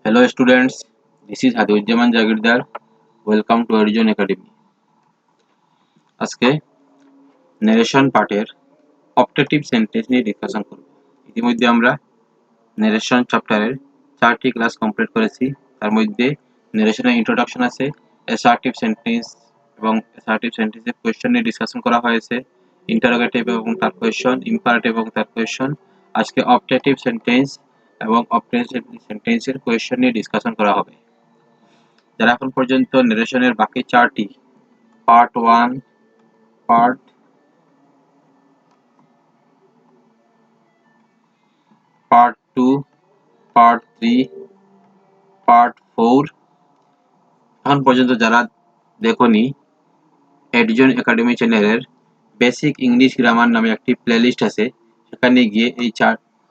Hello students, this is Hadi Jagirdar. Welcome to Origin Academy. আজকে narration পার্টের optative sentence নিয়ে discussion করব। ইতিমধ্যে আমরা narration চ্যাপ্টারের 4টি ক্লাস কমপ্লিট করেছি। তার মধ্যে narrationের ইন্ট্রোডাকশন আছে, assertive sentence এবং assertive sentence-এর কোয়েশ্চন নিয়ে ডিসকাশন করা হয়েছে, ইন্টারোগেটিভ এবং তার কোয়েশ্চন, ইম্পারেটিভ এবং তার কোয়েশ্চন। আজকে optative sentence এবং optative sentence-এর কোয়েশ্চন নিয়ে ডিসকাশন করা হবে। যারা এখন পর্যন্ত নারেশনের বাকি 4টি পার্ট 1, পার্ট 2, পার্ট 3, পার্ট 4 এখন পর্যন্ত যারা দেখোনি, এডিজন একাডেমি চ্যানেলের বেসিক ইংলিশ গ্রামার নামে একটি প্লেলিস্ট আছে, সেখানে গিয়ে এই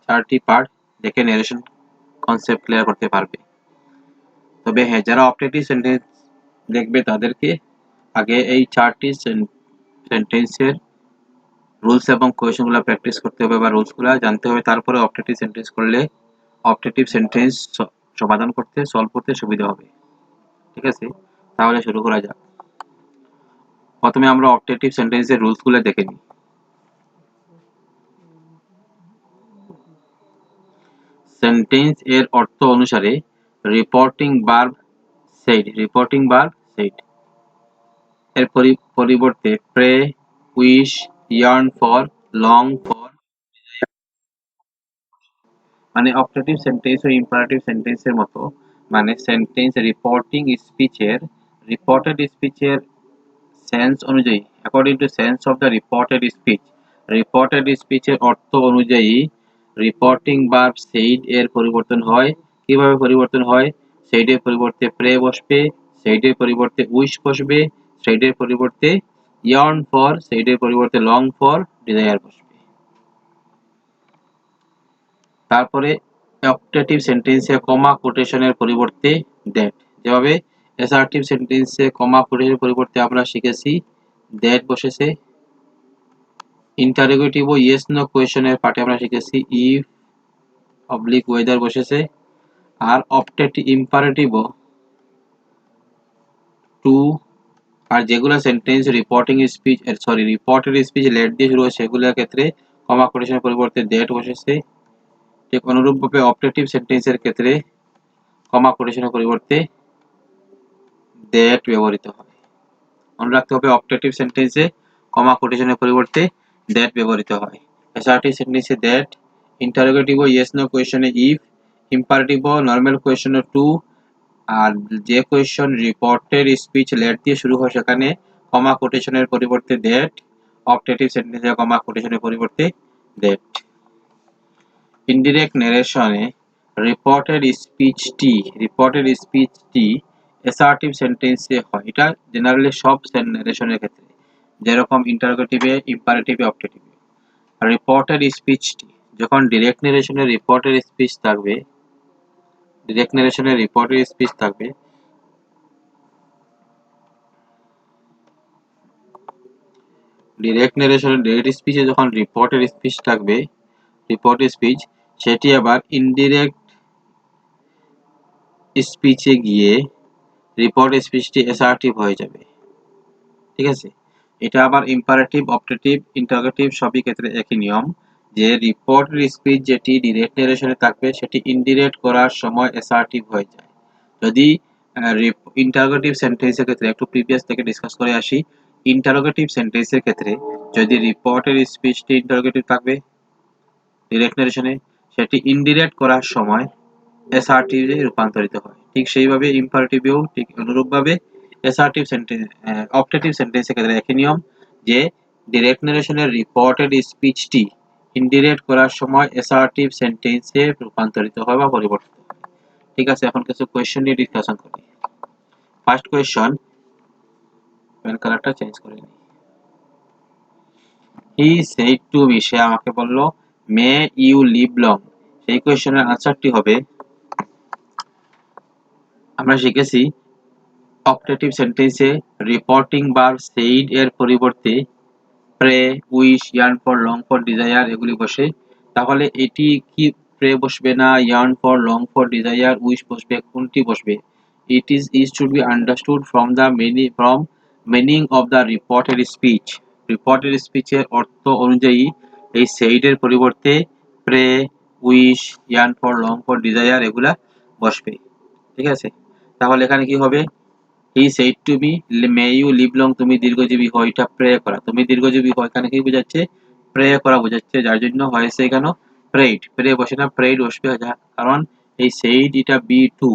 4টি পার্ট দেখে নারেশন কনসেপ্ট ক্লিয়ার করতে পারবে। তবে হ্যাঁ, যারা অপটেটিভ সেন্টেন্স দেখবে তাদেরকে আগে এই 4টি সেন্টেন্সের রুলস এবং কোয়েশ্চনগুলো প্র্যাকটিস করতে হবে বা রুলসগুলো জানতে হবে, তারপরে অপটেটিভ সেন্টেন্স করলে অপটেটিভ সেন্টেন্স সমাধান করতে, সলভ করতে সুবিধা হবে। ঠিক আছে, তাহলে শুরু করা যাক। প্রথমে আমরা অপটেটিভ সেন্টেন্সের রুলসগুলো দেখে নিই। সেন্টেন্স এর অর্থ অনুসারে রিপোর্টিং ভার্ব সেড এর পরিবর্তে pray, wish, yearn for, long for, মানে অপটেটিভ সেন্টেন্স ও ইম্পারেটিভ সেন্টেন্সের মতো, মানে সেন্টেন্স রিপোর্টেড স্পিচের সেন্স অনুযায়ী, according to sense of the reported স্পিচের অর্থ অনুযায়ী রিপোর্টিং ভার্ব সেইড এর পরিবর্তন হয়। কিভাবে পরিবর্তন হয়? সেইডের পরিবর্তে প্রে বসবে, সেইডের পরিবর্তে উইশ বসবে, সেইডের পরিবর্তে ইয়ার্ন ফর, সেইডের পরিবর্তে লং ফর, ডিজায়ার বসবে। তারপরে অপটেটিভ সেন্টেন্সে কমা কোটেশনের পরিবর্তে দ্যাট, যেভাবে অ্যাসার্টিভ সেন্টেন্সে কমা কোটেশনের পরিবর্তে আমরা শিখেছি দ্যাট বসেছে। ইন্টারোগেটিভ ও ইয়েস নো কোয়েশ্চনের পার্টে আমরা শিখেছি ইফ অবলিক ওয়েদার বসেছে। আর অপটেটিভ ইম্পারেটিভ টু, আর যেগুলো সেন্টেন্স রিপোর্টেড স্পিচ লেট দিয়ে শুরু হয় সেগুলোর ক্ষেত্রে কমা কোটেশনের পরিবর্তে দ্যাট বসেছে। ঠিক অনুরূপভাবে অপটেটিভ সেন্টেন্সের ক্ষেত্রে কমা কোটেশনের পরিবর্তে দ্যাট ব্যবহৃত হয়। মনে রাখতে হবে, অপটেটিভ সেন্টেন্সে কমা কোটেশনের পরিবর্তে দ্যাট ব্যবহৃত হয়। অ্যাসার্টিভ সেন্টেন্সে দ্যাট, ইন্টারোগেটিভ ও ইয়েস নো কোয়েশ্চনে ইফ, ইম্পারেটিভ ও নরমাল কোয়েশ্চনে টু, আর যে কোয়েশ্চন রিপোর্টেড স্পিচ লেট দিয়ে শুরু হয় সেখানে কমা কোটেশনের পরিবর্তে দ্যাট। অপটেটিভ সেন্টেন্সে কমা কোটেশনের পরিবর্তে দ্যাট। ইনডিরেক্ট নারেশনে রিপোর্টেড স্পিচটি অ্যাসার্টিভ সেন্টেন্সে হয়। এটা জেনারেলি সব নারেশনের ক্ষেত্রে, যেরকম ইন্টারোগেটিভে, ইম্পারেটিভে, অপটেটিভে। রিপোর্টেড স্পিচটি যখন ডিরেক্ট নারেশনে রিপোর্টেড স্পিচ থাকবে, ডিরেক্ট নারেশনে রিপোর্টেড স্পিচ থাকবে, ডিরেক্ট নারেশনে ডিরেক্ট স্পিচে যখন রিপোর্টেড স্পিচ থাকবে, রিপোর্টেড স্পিচ, সেটি আবার ইনডিরেক্ট স্পিচে গিয়ে রিপোর্ট স্পিচটি অ্যাসার্টিভ হয়ে যাবে। ঠিক আছে, এটা আবার ইম্পারেটিভ, অপটেটিভ, ইন্টারোগেটিভ সবই ক্ষেত্রে একই নিয়ম, যে রিপোর্টেড স্পিচ যেটি ডিরেক্ট নারেশনে থাকবে সেটি ইনডিরেক্ট করার সময় অ্যাসার্টিভ হয়ে যায়। যদি ইন্টারোগেটিভ সেন্টেন্সের ক্ষেত্রে, একটু প্রিভিয়াস থেকে ডিসকাস করে আসি, ইন্টারোগেটিভ সেন্টেন্সের ক্ষেত্রে যদি রিপোর্টেড স্পিচটি ইন্টারোগেটিভ থাকবে ডিরেক্ট নারেশনে, সেটি ইনডিরেক্ট করার সময় অ্যাসার্টিভে রূপান্তরিত হয়। ঠিক সেইভাবে ইম্পারেটিভেও ঠিক অনুরূপভাবে অ্যাসার্টিভ সেন্টেন্স, অপটেটিভ সেন্টেন্সের ক্ষেত্রে একই নিয়ম, যে ডিরেক্ট নারেশনের রিপোর্টেড স্পিচটি ইনডিরেক্ট করার সময় অ্যাসার্টিভ সেন্টেন্সে রূপান্তরিত হয় বা পরিবর্তিত হয়। ঠিক আছে, এখন কিছু কোয়েশ্চন নিয়ে ডিসকাশন করি। ফার্স্ট কোয়েশ্চন, পেন কালারটা চেঞ্জ করে নিই। হি সেড টু মি, সে আমাকে বলল, মে ইউ লিভ লং। সেই কোয়েশ্চনের আনসারটি হবে, আমরা শিখেছি অপটেটিভ সেন্টেন্সে রিপোর্টিং ভার্ব সেইড এর পরিবর্তে pray, wish, yearn for, long for, desire এগুলি বসে। তাহলে এটি কি প্রে বসবে না, yearn for, long for, desire, wish বসবে, কোনটি বসবে? It is should be understood from the meaning of the reported speech. Reported স্পিচের অর্থ অনুযায়ী এই সেইড এর পরিবর্তে pray, wish, yearn for, long for, desire এগুলা বসবে। ঠিক আছে, তাহলে এখানে কি হবে? He said to me may you live long, তুমি দীর্ঘজীবী হও, এটা প্রে করা, তুমি দীর্ঘজীবী হও এখানে কি বোঝাচ্ছে? প্রে করা বোঝাচ্ছে, যার জন্য হয়েছে এখানে প্রেড, প্রে বসে না প্রেড বসবে, কারণ এই সেইড এটা বি টু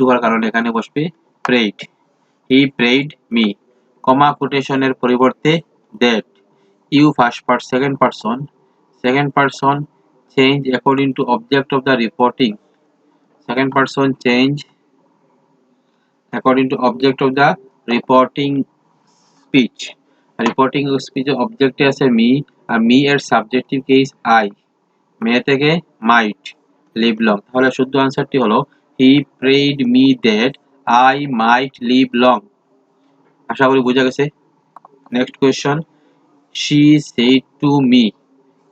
হওয়ার কারণে এখানে বসবে prayed. He prayed me, comma কোটেশনের পরিবর্তে that, you first second person change according to object of the reporting, second person change according to object of the reporting speech. Reporting speech object আছে me, আর me এর subjective case I, may থেকে might, live long. তাহলে শুদ্ধ আনসারটি হলো he prayed me that I might live long. আশা করি বোঝা গেছে। Next question, she said to me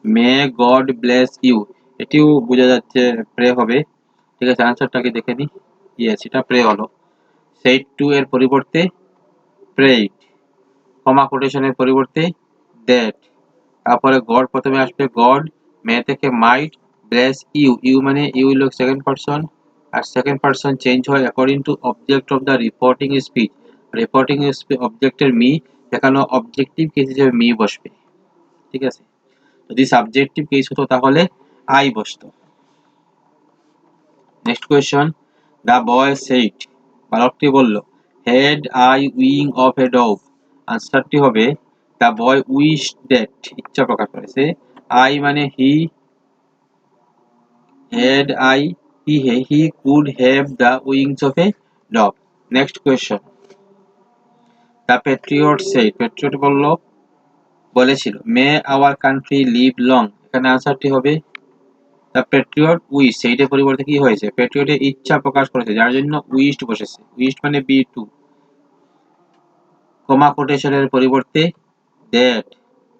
may God bless you, এটিও বোঝা যাচ্ছে প্রে হবে। ঠিক আছে, আনসারটাকে দেখে নি। ইয়েস, এটা প্রে হলো। সেড টু এর পরিবর্তে প্রেড, কমা কোটেশনের পরিবর্তে দ্যাট, তারপরে গড প্রথমে আসবে, গড, মে থেকে মাইট, ব্লেস ইউ, ইউ মানে ইউ হলো সেকেন্ড পারসন, আর সেকেন্ড পারসন চেঞ্জ হয় according to object of the reporting speech. Reporting অবজেক্টের মি, এখানে অবজেক্টিভ কেস হিসেবে মি বসবে। ঠিক আছে, যদি সাবজেক্টিভ কেস হতো তাহলে আই বসতো। Next question, the boy said, বালকটি বলল, had I wing of a dog, আনসারটি হবে দ্য বয় উইশ দ্যাট, ইচ্ছা প্রকাশ করেছে, আই মানে he, had I he could have the wings of a dog. Next question, the patriot said, patriot বলেছিল may our country live long, এখানে আনসারটি হবে the patriot wish, সেইটার পরিবর্তে কি হয়েছে? প্যাট্রিয়টের ইচ্ছা প্রকাশ করেছে, যার জন্য উইশড বসেছে, উইশড মানে বি টু, কমা কোটেশনের পরিবর্তে দ্যাট,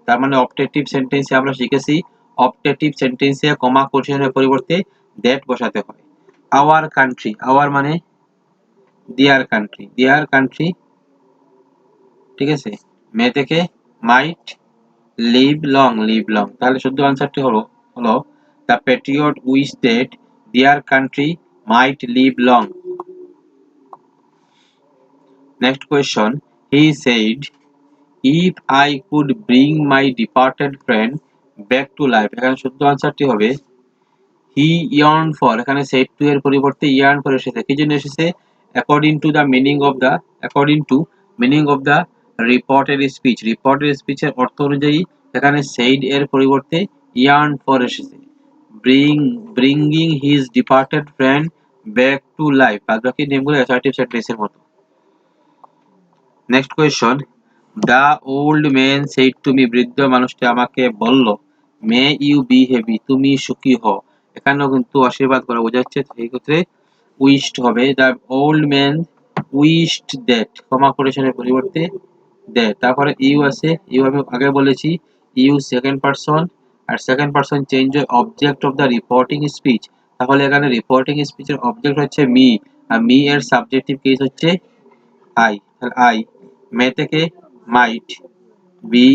তার মানে অপটেটিভ সেন্টেন্সে আমরা শিখেছি অপটেটিভ সেন্টেন্সে কমা কোটেশনের পরিবর্তে দ্যাট বসাতে হয়। আওয়ার কান্ট্রি, আওয়ার মানে দেয়ার কান্ট্রি, ঠিক আছে, মে থেকে মাইট, লিভ লং, তাহলে শুদ্ধ আনসারটি হলো the patriot wish that their country might live long. Next question, he said if I could bring my departed friend back to life, এখানে শুদ্ধ আনসারটি হবে হি ইয়ার্ন ফর, এখানে সেড টু এর পরিবর্তে ইয়ার্ন ফর এসেছে, কি জন্য এসেছে? According to meaning of the reported speech, reported স্পিচের অর্থ অনুযায়ী এখানে সেইড এর পরিবর্তে ইয়ার্ন ফর এসেছে। Bringing his departed friend back to life, বাকি নেমগুলো অ্যাসার্টিভ সেন্টেন্সের মতো। Next question, the old man said to me, বৃদ্ধ মানুষটি আমাকে বলল মে ইউ বি হ্যাপি, তুমি সুখী হও, এখানেও কিন্তু আশীর্বাদ করা বোঝাচ্ছে, সেই ক্ষেত্রে উইশড হবে। The old man wished that, comma কোটেশনের পরিবর্তে দ্যাট, তারপরে ইউ আছে, ইউ আমি আগে বলেছি ইউ সেকেন্ড পারসন, আর সেকেন্ড পারসন চেঞ্জ হয় object of the reporting speech, তাহলে এখানে রিপোর্টিং স্পিচের অবজেক্ট হচ্ছে মি, আর মি এর সাবজেক্টিভ কেস হচ্ছে আই, তাহলে আই, মে থেকে মাইট বি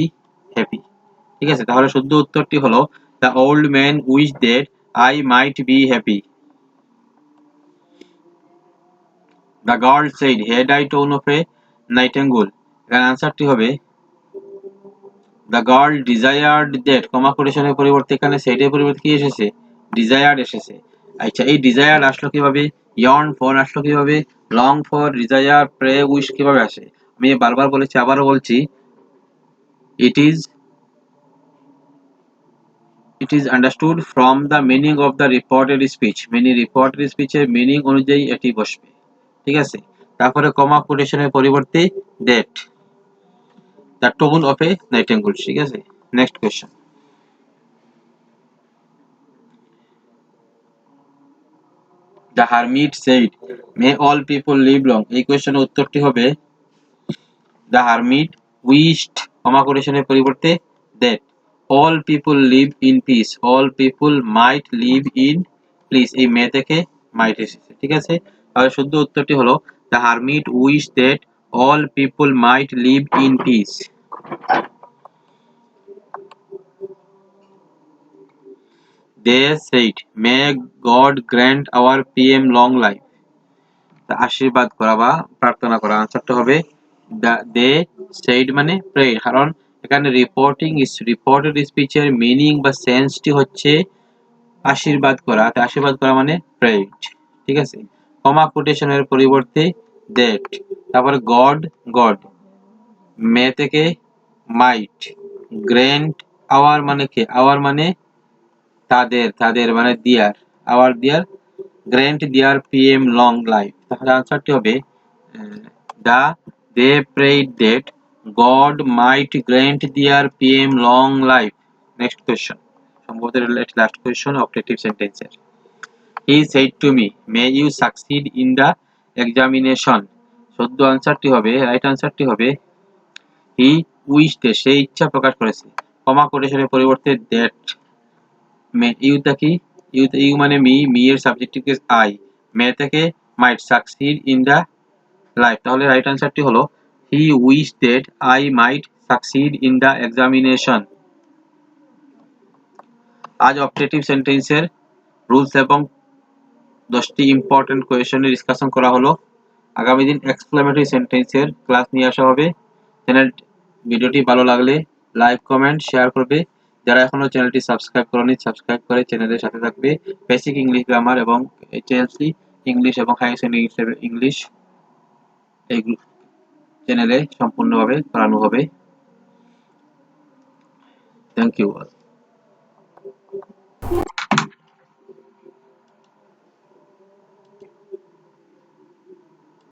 হ্যাপি। ঠিক আছে, তাহলে শুদ্ধ উত্তরটি হলো the old man wish that I might be happy. The girl said had I tone of a nightingale, এখানে আনসারটি হবে the girl desired that, comma কোটেশনের পরিবর্তে এখানে সেইডের পরিবর্তে কি এসেছে? ডিজায়ার্ড এসেছে। আচ্ছা, এই ডিজায়ার্ড আসলো কিভাবে? ইয়ার্ন ফর আসলো কিভাবে? Long for, desire, pray, wish কিভাবে আসে? আমি বারবার বলেছি, আবারও বলছি, it is understood from the meaning of the reported speech, reported speech এর meaning অনুযায়ী এটি বসবে। ঠিক আছে, তারপরে কমা কোটেশনের পরিবর্তে that, the tone of a nightingale। ঠিক আছে, next question, the hermit said may all people live long, এই কোয়েশ্চনের উত্তরটি হবে the hermit wished, কমা কোটেশনের পরিবর্তে that all people live in peace, all people might live in peace, এই মে থেকে might এসেছে, ঠিক আছে। তাহলে শুদ্ধ উত্তরটি হলো the hermit wished that all people might live in peace. They said, may God grant our PM long life. আশীর্বাদ করা বা প্রার্থনা করা, আনসারটা হবে দে সেইড মানে প্রেড, কারণ এখানে রিপোর্টেড স্পিচের মিনিং বা সেন্সটি হচ্ছে আশীর্বাদ করা, আশীর্বাদ করা মানে প্রেড, ঠিক আছে। কমা কোটেশনের পরিবর্তে দ্যাট, তারপরে গড গড, মে থেকে মাইট, গ্র্যান্ট আওয়ার মানে কে, আওয়ার মানে তাদের মানে দিয়ার, আওয়ার দিয়ার, grant their PM long life. তাহলে আনসারটি হবে the they prayed that God might grant their PM long life. Next question, সম্ভবত লাস্ট কোয়েশ্চন অবজেক্টিভ সেন্টেন্সের। He said to me may you succeed in the examination. সদ্য আনসারটি হবে, right আনসারটি হবে হি wished, সে ইচ্ছা প্রকাশ করেছে। কমা কোটেশনের পরিবর্তে দ্যাট, ইউ থেকে ইউ মানে মি এর সাবজেক্টিভ কেস আই, মে থেকে might, succeed in the life. তাহলে রাইট আনসারটি হলো he wish that I might succeed in the examination. আজ অবজেক্টিভ সেন্টেন্সের রুলস এবং 10টি ইম্পর্টেন্ট কোয়েশ্চেনের ডিসকাশন করা হলো। আগামী দিন এক্সক্লেমেটরি সেন্টেন্সের ক্লাস নিয়ে আসা হবে। ভিডিওটি ভালো লাগলে লাইক কমেন্ট শেয়ার করবে। যারা এখনো চ্যানেলটি সাবস্ক্রাইব করনি সাবস্ক্রাইব করে চ্যানেলের সাথে থাকবে। বেসিক ইংলিশ গ্রামার এবং এইচএসসি ইংলিশ এবং হাই সেকেন্ডারি ইংলিশ এই চ্যানেলে সম্পূর্ণভাবে করানো হবে। Thank you.